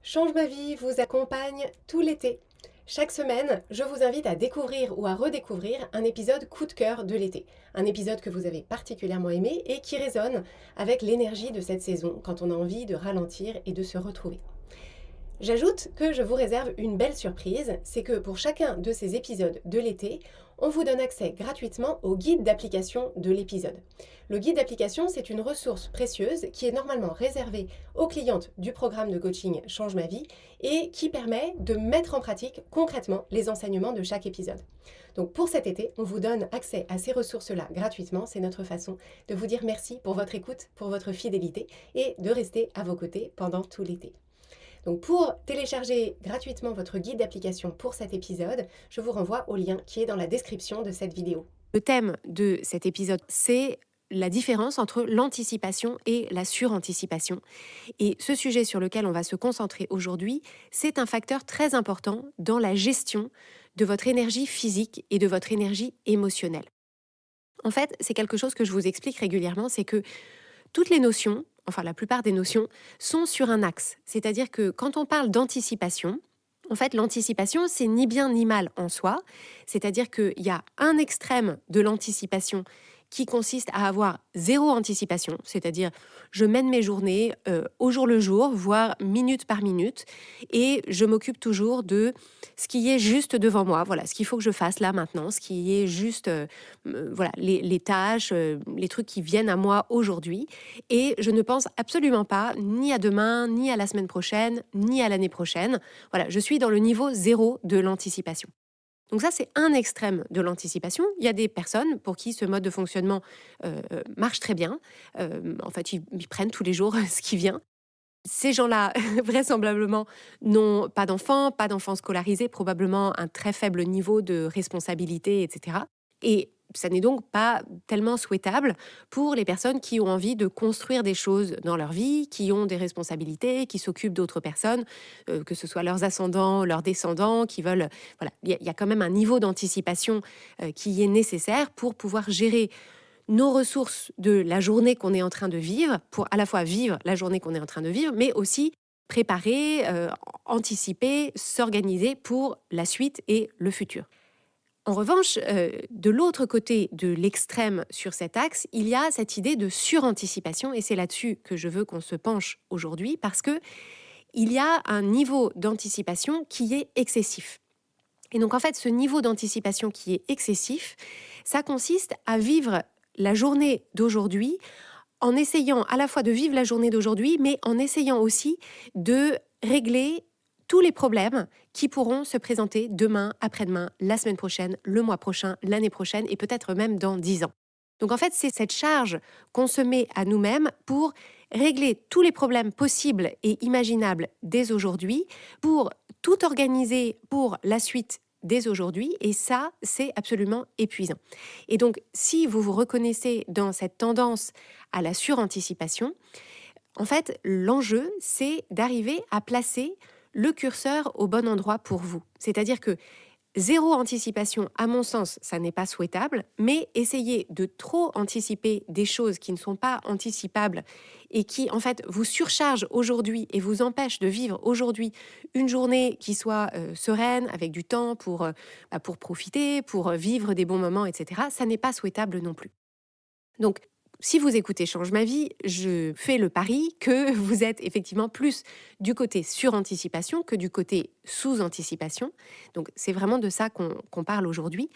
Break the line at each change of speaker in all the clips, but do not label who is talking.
Change ma vie vous accompagne tout l'été. Chaque semaine, je vous invite à découvrir ou à redécouvrir un épisode coup de cœur de l'été. Un épisode que vous avez particulièrement aimé et qui résonne avec l'énergie de cette saison quand on a envie de ralentir et de se retrouver. J'ajoute que je vous réserve une belle surprise, c'est que pour chacun de ces épisodes de l'été, on vous donne accès gratuitement au guide d'application de l'épisode. Le guide d'application, c'est une ressource précieuse qui est normalement réservée aux clientes du programme de coaching Change ma vie et qui permet de mettre en pratique concrètement les enseignements de chaque épisode. Donc pour cet été, on vous donne accès à ces ressources-là gratuitement. C'est notre façon de vous dire merci pour votre écoute, pour votre fidélité et de rester à vos côtés pendant tout l'été. Donc pour télécharger gratuitement votre guide d'application pour cet épisode, je vous renvoie au lien qui est dans la description de cette vidéo.
Le thème de cet épisode, c'est la différence entre l'anticipation et la suranticipation. Et ce sujet sur lequel on va se concentrer aujourd'hui, c'est un facteur très important dans la gestion de votre énergie physique et de votre énergie émotionnelle. En fait, c'est quelque chose que je vous explique régulièrement, c'est que toutes les notions, enfin la plupart des notions, sont sur un axe. C'est-à-dire que quand on parle d'anticipation, en fait, l'anticipation, c'est ni bien ni mal en soi. C'est-à-dire qu'il y a un extrême de l'anticipation qui consiste à avoir zéro anticipation, c'est-à-dire je mène mes journées au jour le jour, voire minute par minute, et je m'occupe toujours de ce qui est juste devant moi, voilà, ce qu'il faut que je fasse là maintenant, ce qui est juste, voilà, les tâches, les trucs qui viennent à moi aujourd'hui, et je ne pense absolument pas ni à demain, ni à la semaine prochaine, ni à l'année prochaine. Voilà, je suis dans le niveau zéro de l'anticipation. Donc ça, c'est un extrême de l'anticipation. Il y a des personnes pour qui ce mode de fonctionnement marche très bien. En fait, ils prennent tous les jours ce qui vient. Ces gens-là, vraisemblablement, n'ont pas d'enfants scolarisés, probablement un très faible niveau de responsabilité, etc. Et ça n'est donc pas tellement souhaitable pour les personnes qui ont envie de construire des choses dans leur vie, qui ont des responsabilités, qui s'occupent d'autres personnes, que ce soit leurs ascendants, leurs descendants, qui veulent... Voilà, il y a quand même un niveau d'anticipation qui est nécessaire pour pouvoir gérer nos ressources de la journée qu'on est en train de vivre, pour à la fois vivre la journée qu'on est en train de vivre, mais aussi préparer, anticiper, s'organiser pour la suite et le futur. En revanche, de l'autre côté de l'extrême sur cet axe, il y a cette idée de suranticipation, et c'est là-dessus que je veux qu'on se penche aujourd'hui, parce que il y a un niveau d'anticipation qui est excessif. Et donc en fait, ce niveau d'anticipation qui est excessif, ça consiste à vivre la journée d'aujourd'hui en essayant à la fois de vivre la journée d'aujourd'hui, mais en essayant aussi de régler tous les problèmes qui pourront se présenter demain, après-demain, la semaine prochaine, le mois prochain, l'année prochaine et peut-être même dans 10 ans. Donc en fait, c'est cette charge qu'on se met à nous-mêmes pour régler tous les problèmes possibles et imaginables dès aujourd'hui, pour tout organiser pour la suite dès aujourd'hui, et ça, c'est absolument épuisant. Et donc, si vous vous reconnaissez dans cette tendance à la suranticipation, en fait, l'enjeu, c'est d'arriver à placer le curseur au bon endroit pour vous. C'est-à-dire que zéro anticipation, à mon sens, ça n'est pas souhaitable, mais essayer de trop anticiper des choses qui ne sont pas anticipables et qui, en fait, vous surchargent aujourd'hui et vous empêchent de vivre aujourd'hui une journée qui soit sereine, avec du temps pour profiter, pour vivre des bons moments, etc., ça n'est pas souhaitable non plus. Donc, si vous écoutez Change ma vie, je fais le pari que vous êtes effectivement plus du côté suranticipation que du côté sous-anticipation. Donc, c'est vraiment de ça qu'on parle aujourd'hui.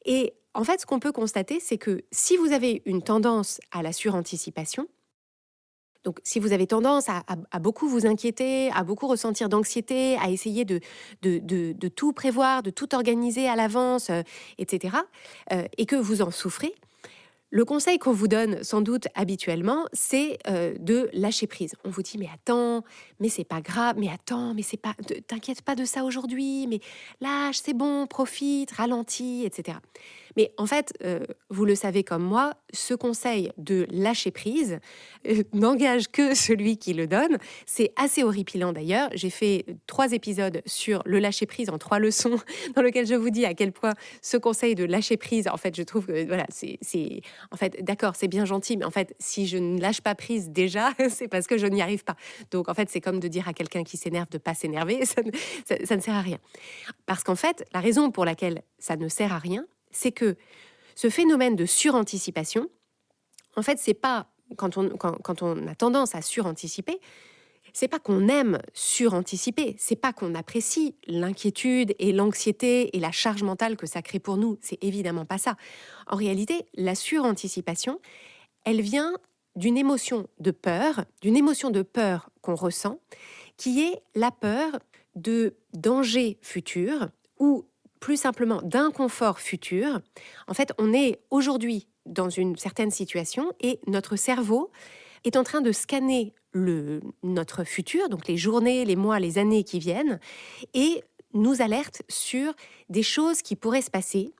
Et en fait, ce qu'on peut constater, c'est que si vous avez une tendance à la suranticipation, donc si vous avez tendance à beaucoup vous inquiéter, à beaucoup ressentir d'anxiété, à essayer de tout prévoir, de tout organiser à l'avance, etc., et que vous en souffrez, le conseil qu'on vous donne sans doute habituellement, c'est de lâcher prise. On vous dit mais attends, mais c'est pas grave, mais attends, mais c'est pas, t'inquiète pas de ça aujourd'hui, mais lâche, c'est bon, profite, ralentis, etc. Mais en fait, vous le savez comme moi, ce conseil de lâcher prise n'engage que celui qui le donne. C'est assez horripilant d'ailleurs. J'ai fait 3 épisodes sur le lâcher prise en 3 leçons dans lesquelles je vous dis à quel point ce conseil de lâcher prise, en fait, je trouve que voilà, en fait, d'accord, c'est bien gentil, mais en fait, si je ne lâche pas prise déjà, c'est parce que je n'y arrive pas. Donc en fait, c'est comme de dire à quelqu'un qui s'énerve de pas s'énerver, ça ne sert à rien. Parce qu'en fait, la raison pour laquelle ça ne sert à rien, c'est que ce phénomène de suranticipation, en fait, c'est pas quand on a tendance à suranticiper, c'est pas qu'on aime suranticiper, c'est pas qu'on apprécie l'inquiétude et l'anxiété et la charge mentale que ça crée pour nous, c'est évidemment pas ça. En réalité, la suranticipation, elle vient d'une émotion de peur qu'on ressent, qui est la peur de danger futur ou plus simplement d'inconfort futur. En fait, on est aujourd'hui dans une certaine situation et notre cerveau est en train de scanner notre futur, donc les journées, les mois, les années qui viennent, et nous alerte sur des choses qui pourraient se passer.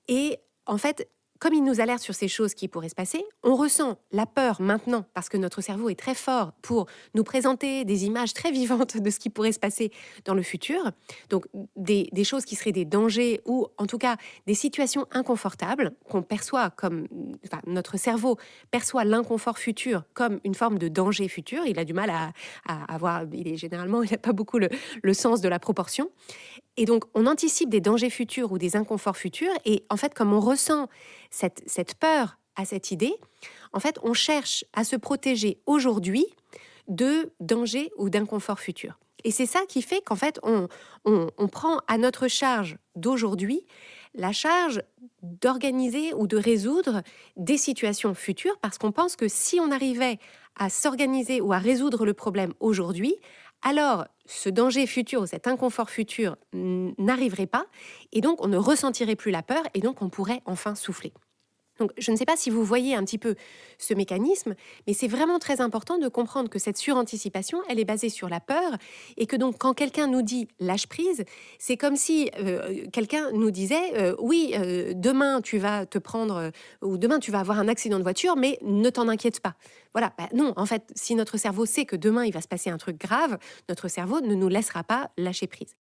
Et en fait, comme il nous alerte sur ces choses qui pourraient se passer, on ressent la peur maintenant parce que notre cerveau est très fort pour nous présenter des images très vivantes de ce qui pourrait se passer dans le futur. Donc des choses qui seraient des dangers ou en tout cas des situations inconfortables qu'on perçoit comme... Enfin, notre cerveau perçoit l'inconfort futur comme une forme de danger futur. Il a du mal à avoir... Il n'a pas beaucoup le sens de la proportion. Et donc, on anticipe des dangers futurs ou des inconforts futurs. Et en fait, comme on ressent cette peur à cette idée, en fait, on cherche à se protéger aujourd'hui de dangers ou d'inconforts futurs. Et c'est ça qui fait qu'en fait, on prend à notre charge d'aujourd'hui la charge d'organiser ou de résoudre des situations futures parce qu'on pense que si on arrivait à s'organiser ou à résoudre le problème aujourd'hui, alors ce danger futur ou cet inconfort futur n'arriverait pas et donc on ne ressentirait plus la peur et donc on pourrait enfin souffler. Donc, je ne sais pas si vous voyez un petit peu ce mécanisme, mais c'est vraiment très important de comprendre que cette suranticipation, elle est basée sur la peur et que donc quand quelqu'un nous dit lâche prise, c'est comme si quelqu'un nous disait oui, demain tu vas te prendre ou demain tu vas avoir un accident de voiture, mais ne t'en inquiète pas. Voilà, non, en fait, si notre cerveau sait que demain il va se passer un truc grave, notre cerveau ne nous laissera pas lâcher prise.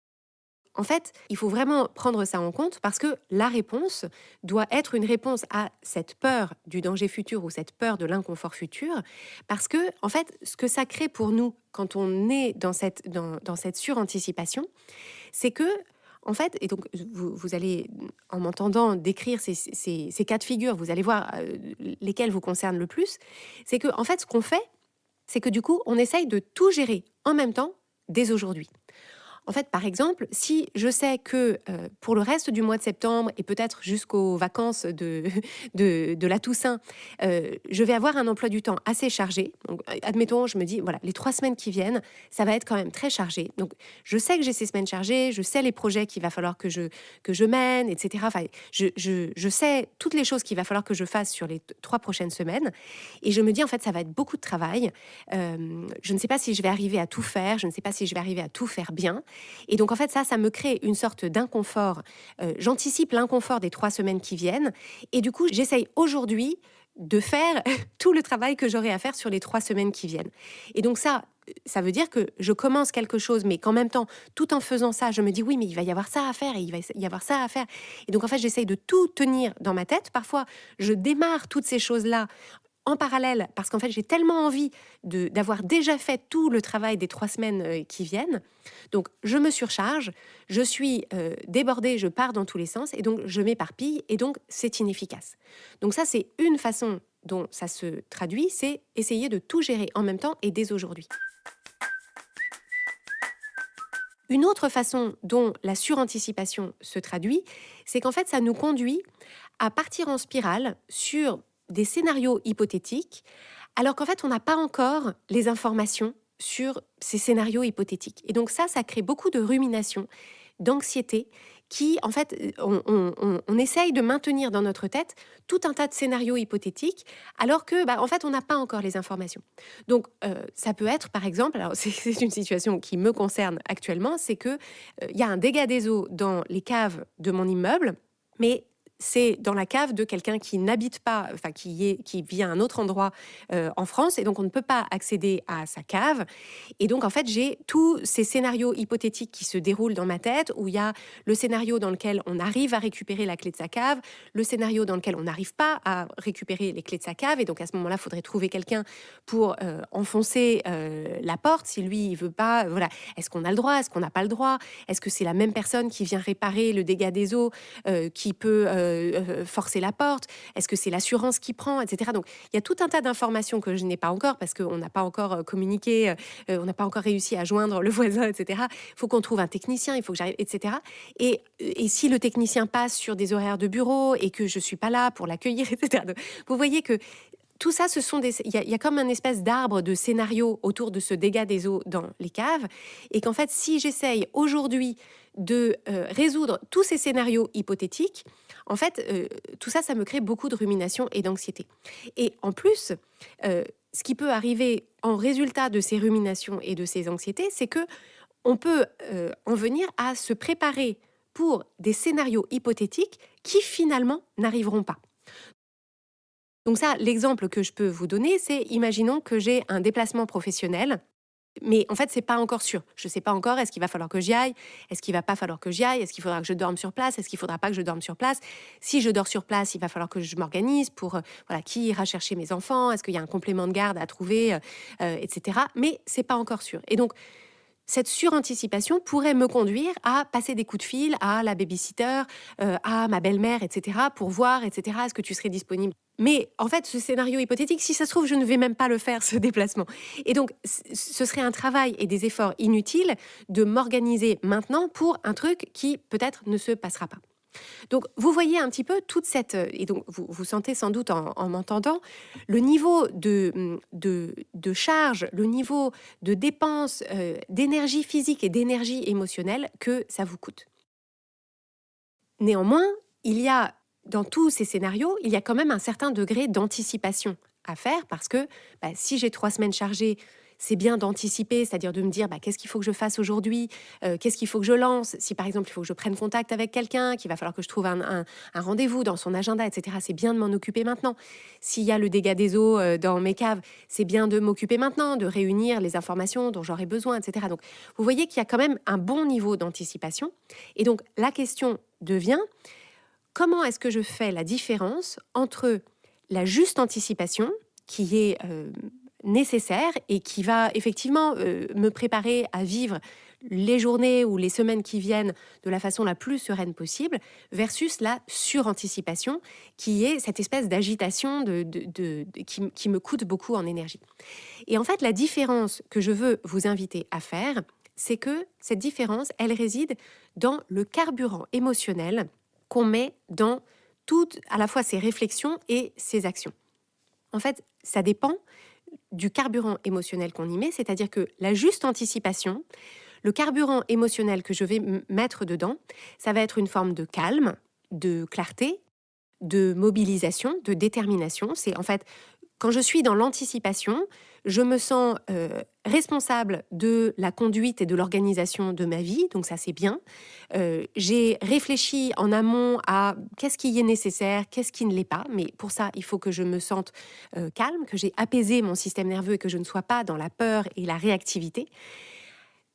En fait, il faut vraiment prendre ça en compte parce que la réponse doit être une réponse à cette peur du danger futur ou cette peur de l'inconfort futur. Parce que, en fait, ce que ça crée pour nous quand on est dans cette suranticipation, c'est que, en fait, et donc vous allez, en m'entendant décrire ces cas de figure, vous allez voir lesquels vous concernent le plus, c'est que, en fait, ce qu'on fait, c'est que du coup, on essaye de tout gérer en même temps dès aujourd'hui. En fait, par exemple, si je sais que pour le reste du mois de septembre et peut-être jusqu'aux vacances de la Toussaint, je vais avoir un emploi du temps assez chargé. Donc, admettons, je me dis, voilà, les 3 semaines qui viennent, ça va être quand même très chargé. Donc, je sais que j'ai ces semaines chargées, je sais les projets qu'il va falloir que je mène, etc. Enfin, je sais toutes les choses qu'il va falloir que je fasse sur les 3 prochaines semaines. Et je me dis, en fait, ça va être beaucoup de travail. Je ne sais pas si je vais arriver à tout faire, je ne sais pas si je vais arriver à tout faire bien. Et donc, en fait, ça me crée une sorte d'inconfort. J'anticipe l'inconfort des 3 semaines qui viennent. Et du coup, j'essaye aujourd'hui de faire tout le travail que j'aurai à faire sur les 3 semaines qui viennent. Et donc ça veut dire que je commence quelque chose, mais qu'en même temps, tout en faisant ça, je me dis oui, mais il va y avoir ça à faire et il va y avoir ça à faire. Et donc, en fait, j'essaye de tout tenir dans ma tête. Parfois, je démarre toutes ces choses-là en parallèle, parce qu'en fait, j'ai tellement envie d'avoir déjà fait tout le travail des 3 semaines qui viennent. Donc, je me surcharge, je suis débordée, je pars dans tous les sens, et donc je m'éparpille, et donc c'est inefficace. Donc ça, c'est une façon dont ça se traduit, c'est essayer de tout gérer en même temps et dès aujourd'hui. Une autre façon dont la suranticipation se traduit, c'est qu'en fait, ça nous conduit à partir en spirale sur des scénarios hypothétiques, alors qu'en fait, on n'a pas encore les informations sur ces scénarios hypothétiques. Et donc ça crée beaucoup de rumination, d'anxiété, qui, en fait, on essaye de maintenir dans notre tête tout un tas de scénarios hypothétiques, alors que, en fait, on n'a pas encore les informations. Donc, ça peut être, par exemple, alors c'est une situation qui me concerne actuellement, c'est que il y a un dégât des eaux dans les caves de mon immeuble, mais c'est dans la cave de quelqu'un qui n'habite pas, enfin qui vit à un autre endroit en France, et donc on ne peut pas accéder à sa cave. Et donc en fait, j'ai tous ces scénarios hypothétiques qui se déroulent dans ma tête, où il y a le scénario dans lequel on arrive à récupérer la clé de sa cave, le scénario dans lequel on n'arrive pas à récupérer les clés de sa cave, et donc à ce moment-là, il faudrait trouver quelqu'un pour enfoncer la porte, si lui, il veut pas, voilà. Est-ce qu'on a le droit? Est-ce qu'on n'a pas le droit? Est-ce que c'est la même personne qui vient réparer le dégât des eaux qui peut forcer la porte? Est-ce que c'est l'assurance qui prend, etc. Donc, il y a tout un tas d'informations que je n'ai pas encore parce qu'on n'a pas encore communiqué, on n'a pas encore réussi à joindre le voisin, etc. Il faut qu'on trouve un technicien, il faut que j'arrive, etc. Et si le technicien passe sur des horaires de bureau et que je suis pas là pour l'accueillir, etc. Donc, vous voyez que tout ça, il y a comme un espèce d'arbre de scénario autour de ce dégât des eaux dans les caves, et qu'en fait, si j'essaye aujourd'hui de résoudre tous ces scénarios hypothétiques, en fait, tout ça, ça me crée beaucoup de rumination et d'anxiété. Et en plus, ce qui peut arriver en résultat de ces ruminations et de ces anxiétés, c'est que on peut en venir à se préparer pour des scénarios hypothétiques qui finalement n'arriveront pas. Donc ça, l'exemple que je peux vous donner, c'est imaginons que j'ai un déplacement professionnel, mais en fait, c'est pas encore sûr. Je sais pas encore, est-ce qu'il va falloir que j'y aille? Est-ce qu'il va pas falloir que j'y aille? Est-ce qu'il faudra que je dorme sur place? Est-ce qu'il faudra pas que je dorme sur place? Si je dors sur place, il va falloir que je m'organise pour, voilà, qui ira chercher mes enfants? Est-ce qu'il y a un complément de garde à trouver, etc. Mais c'est pas encore sûr. Et donc, cette suranticipation pourrait me conduire à passer des coups de fil à la babysitter, à ma belle-mère, etc., pour voir, etc., est-ce que tu serais disponible? Mais en fait, ce scénario hypothétique, si ça se trouve, je ne vais même pas le faire, ce déplacement. Et donc, ce serait un travail et des efforts inutiles de m'organiser maintenant pour un truc qui peut-être ne se passera pas. Donc, vous voyez un petit peu toute cette... Et donc, vous sentez sans doute en m'entendant le niveau de charge, le niveau de dépense d'énergie physique et d'énergie émotionnelle que ça vous coûte. Néanmoins, il y a, dans tous ces scénarios, il y a quand même un certain degré d'anticipation à faire parce que si j'ai 3 semaines chargées, c'est bien d'anticiper, c'est-à-dire de me dire qu'est-ce qu'il faut que je fasse aujourd'hui, qu'est-ce qu'il faut que je lance. Si par exemple il faut que je prenne contact avec quelqu'un, qu'il va falloir que je trouve un rendez-vous dans son agenda, etc., c'est bien de m'en occuper maintenant. S'il y a le dégât des eaux dans mes caves, c'est bien de m'occuper maintenant, de réunir les informations dont j'aurai besoin, etc. Donc vous voyez qu'il y a quand même un bon niveau d'anticipation. Et donc la question devient, comment est-ce que je fais la différence entre la juste anticipation, qui est nécessaire et qui va effectivement me préparer à vivre les journées ou les semaines qui viennent de la façon la plus sereine possible, versus la suranticipation, qui est cette espèce d'agitation qui me coûte beaucoup en énergie. Et en fait, la différence que je veux vous inviter à faire, c'est que cette différence, elle réside dans le carburant émotionnel qu'on met dans toutes, à la fois ses réflexions et ses actions. En fait, ça dépend du carburant émotionnel qu'on y met, c'est-à-dire que la juste anticipation, le carburant émotionnel que je vais mettre dedans, ça va être une forme de calme, de clarté, de mobilisation, de détermination. C'est en fait, quand je suis dans l'anticipation, je me sens responsable de la conduite et de l'organisation de ma vie, donc ça c'est bien. J'ai réfléchi en amont à qu'est-ce qui est nécessaire, qu'est-ce qui ne l'est pas, mais pour ça il faut que je me sente calme, que j'ai apaisé mon système nerveux et que je ne sois pas dans la peur et la réactivité,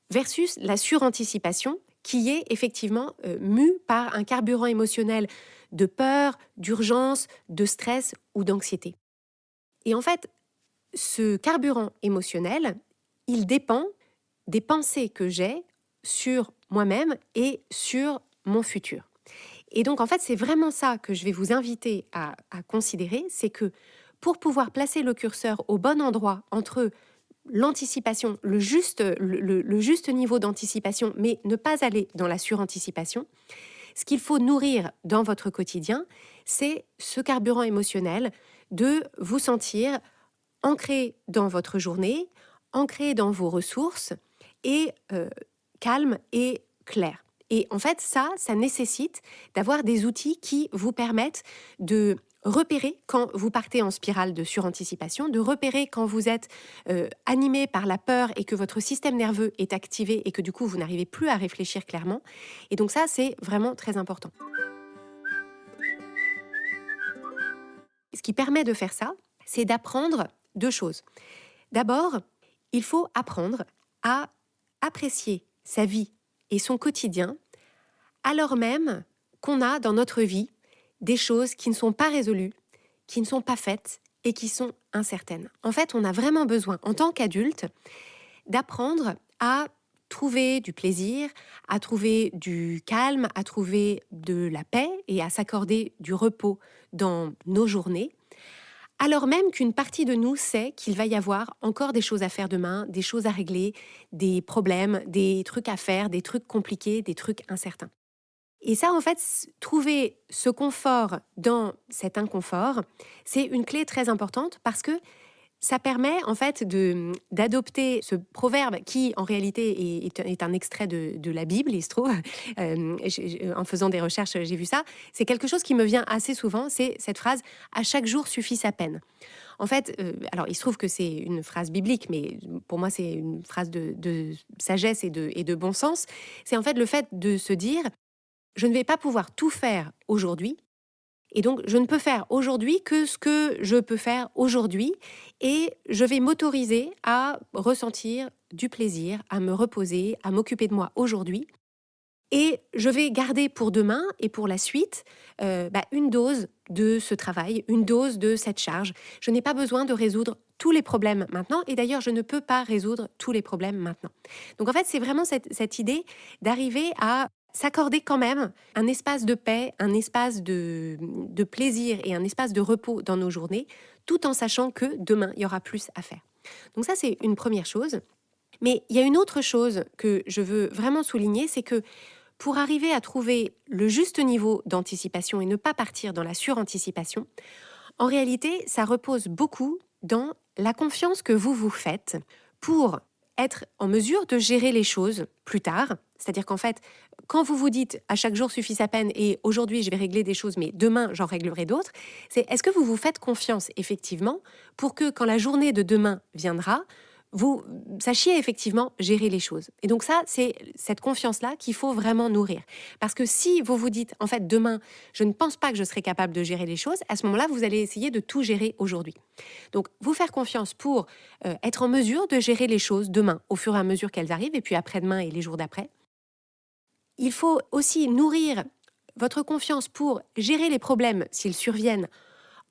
versus la suranticipation qui est effectivement mue par un carburant émotionnel de peur, d'urgence, de stress ou d'anxiété. Et en fait, ce carburant émotionnel, il dépend des pensées que j'ai sur moi-même et sur mon futur. Et donc, en fait, c'est vraiment ça que je vais vous inviter à considérer, c'est que pour pouvoir placer le curseur au bon endroit entre l'anticipation, le juste niveau d'anticipation, mais ne pas aller dans la suranticipation, ce qu'il faut nourrir dans votre quotidien, c'est ce carburant émotionnel de vous sentir ancré dans votre journée, ancré dans vos ressources et calme et clair. Et en fait, ça nécessite d'avoir des outils qui vous permettent de repérer quand vous partez en spirale de suranticipation, de repérer quand vous êtes animé par la peur et que votre système nerveux est activé et que du coup, vous n'arrivez plus à réfléchir clairement. Et donc ça, c'est vraiment très important. Ce qui permet de faire ça, c'est d'apprendre 2 choses. D'abord, il faut apprendre à apprécier sa vie et son quotidien, alors même qu'on a dans notre vie des choses qui ne sont pas résolues, qui ne sont pas faites et qui sont incertaines. En fait, on a vraiment besoin, en tant qu'adulte, d'apprendre à trouver du plaisir, à trouver du calme, à trouver de la paix et à s'accorder du repos dans nos journées, alors même qu'une partie de nous sait qu'il va y avoir encore des choses à faire demain, des choses à régler, des problèmes, des trucs à faire, des trucs compliqués, des trucs incertains. Et ça, en fait, trouver ce confort dans cet inconfort, c'est une clé très importante parce que ça permet en fait d'adopter ce proverbe qui en réalité est un extrait de la Bible, il se trouve. En faisant des recherches, j'ai vu ça. C'est quelque chose qui me vient assez souvent, c'est cette phrase « à chaque jour suffit sa peine ». En fait, alors il se trouve que c'est une phrase biblique, mais pour moi c'est une phrase de sagesse et de bon sens. C'est en fait le fait de se dire « je ne vais pas pouvoir tout faire aujourd'hui ». Et donc, je ne peux faire aujourd'hui que ce que je peux faire aujourd'hui et je vais m'autoriser à ressentir du plaisir, à me reposer, à m'occuper de moi aujourd'hui. Et je vais garder pour demain et pour la suite une dose de ce travail, une dose de cette charge. Je n'ai pas besoin de résoudre tous les problèmes maintenant et d'ailleurs, je ne peux pas résoudre tous les problèmes maintenant. Donc en fait, c'est vraiment cette idée d'arriver à s'accorder quand même un espace de paix, un espace de plaisir et un espace de repos dans nos journées, tout en sachant que demain, il y aura plus à faire. Donc ça, c'est une première chose. Mais il y a une autre chose que je veux vraiment souligner, c'est que pour arriver à trouver le juste niveau d'anticipation et ne pas partir dans la suranticipation, en réalité, ça repose beaucoup dans la confiance que vous vous faites pour être en mesure de gérer les choses plus tard. C'est-à-dire qu'en fait, quand vous vous dites à chaque jour suffit sa peine et aujourd'hui je vais régler des choses mais demain j'en réglerai d'autres, c'est est-ce que vous vous faites confiance effectivement pour que quand la journée de demain viendra, vous sachiez effectivement gérer les choses. Et donc ça, c'est cette confiance-là qu'il faut vraiment nourrir. Parce que si vous vous dites, en fait, demain, je ne pense pas que je serai capable de gérer les choses, à ce moment-là, vous allez essayer de tout gérer aujourd'hui. Donc, vous faire confiance pour être en mesure de gérer les choses demain, au fur et à mesure qu'elles arrivent, et puis après-demain et les jours d'après. Il faut aussi nourrir votre confiance pour gérer les problèmes s'ils surviennent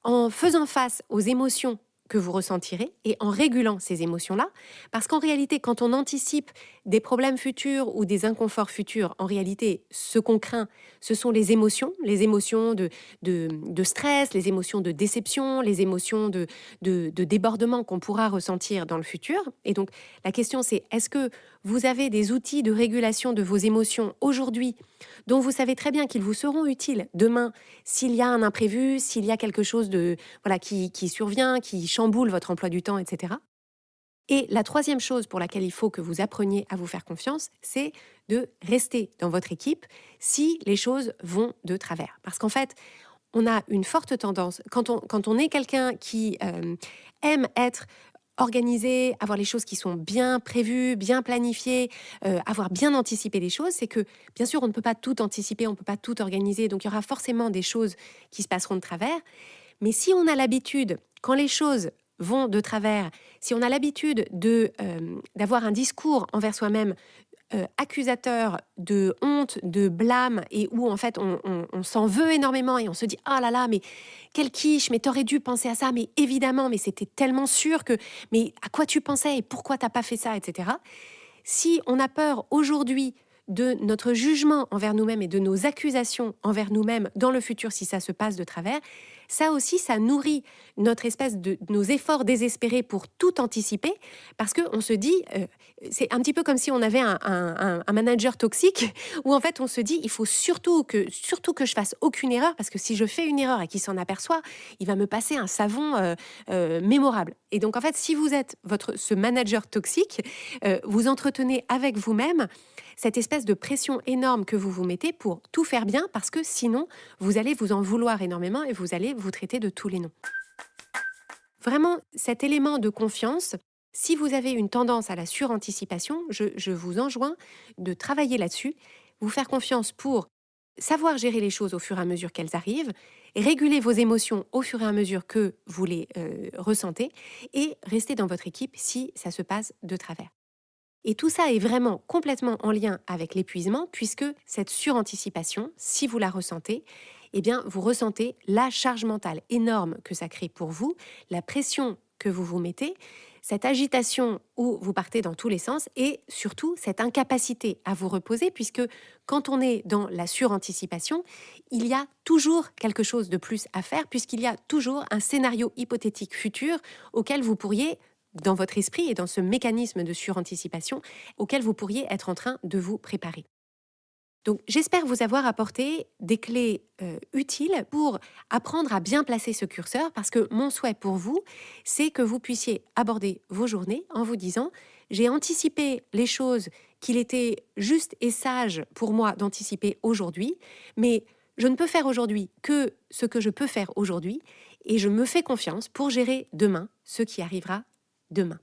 en faisant face aux émotions que vous ressentirez et en régulant ces émotions-là. Parce qu'en réalité, quand on anticipe des problèmes futurs ou des inconforts futurs, en réalité, ce qu'on craint, ce sont les émotions de stress, les émotions de déception, les émotions de débordement qu'on pourra ressentir dans le futur. Et donc, la question, c'est est-ce que vous avez des outils de régulation de vos émotions aujourd'hui dont vous savez très bien qu'ils vous seront utiles demain s'il y a un imprévu, s'il y a quelque chose qui survient, qui chamboule votre emploi du temps, etc. Et la troisième chose pour laquelle il faut que vous appreniez à vous faire confiance, c'est de rester dans votre équipe si les choses vont de travers. Parce qu'en fait, on a une forte tendance, quand on est quelqu'un qui aime être organisé, avoir les choses qui sont bien prévues, bien planifiées, avoir bien anticipé les choses, c'est que, bien sûr, on ne peut pas tout anticiper, on ne peut pas tout organiser, donc il y aura forcément des choses qui se passeront de travers. Mais si on a l'habitude, quand les choses vont de travers, si on a l'habitude d'avoir un discours envers soi-même accusateur de honte, de blâme, et où en fait on s'en veut énormément et on se dit « Ah là là, mais quelle quiche, mais t'aurais dû penser à ça, mais évidemment, mais c'était tellement sûr que... Mais à quoi tu pensais et pourquoi t'as pas fait ça, etc. » Si on a peur aujourd'hui de notre jugement envers nous-mêmes et de nos accusations envers nous-mêmes dans le futur si ça se passe de travers, ça aussi, ça nourrit notre espèce de nos efforts désespérés pour tout anticiper, parce qu'on se dit, c'est un petit peu comme si on avait un manager toxique, où en fait on se dit, il faut surtout que je fasse aucune erreur, parce que si je fais une erreur et qu'il s'en aperçoit, il va me passer un savon mémorable. Et donc en fait, si vous êtes ce manager toxique, vous entretenez avec vous-même cette espèce de pression énorme que vous vous mettez pour tout faire bien, parce que sinon, vous allez vous en vouloir énormément et vous allez vous traiter de tous les noms. Vraiment, cet élément de confiance, si vous avez une tendance à la suranticipation, je vous enjoins de travailler là-dessus, vous faire confiance pour savoir gérer les choses au fur et à mesure qu'elles arrivent, réguler vos émotions au fur et à mesure que vous les ressentez et rester dans votre équipe si ça se passe de travers. Et tout ça est vraiment complètement en lien avec l'épuisement puisque cette suranticipation, si vous la ressentez, eh bien vous ressentez la charge mentale énorme que ça crée pour vous, la pression que vous vous mettez, cette agitation où vous partez dans tous les sens et surtout cette incapacité à vous reposer puisque quand on est dans la suranticipation, il y a toujours quelque chose de plus à faire puisqu'il y a toujours un scénario hypothétique futur auquel vous pourriez dans votre esprit et dans ce mécanisme de suranticipation auquel vous pourriez être en train de vous préparer. Donc j'espère vous avoir apporté des clés utiles pour apprendre à bien placer ce curseur parce que mon souhait pour vous, c'est que vous puissiez aborder vos journées en vous disant j'ai anticipé les choses qu'il était juste et sage pour moi d'anticiper aujourd'hui, mais je ne peux faire aujourd'hui que ce que je peux faire aujourd'hui et je me fais confiance pour gérer demain ce qui arrivera demain.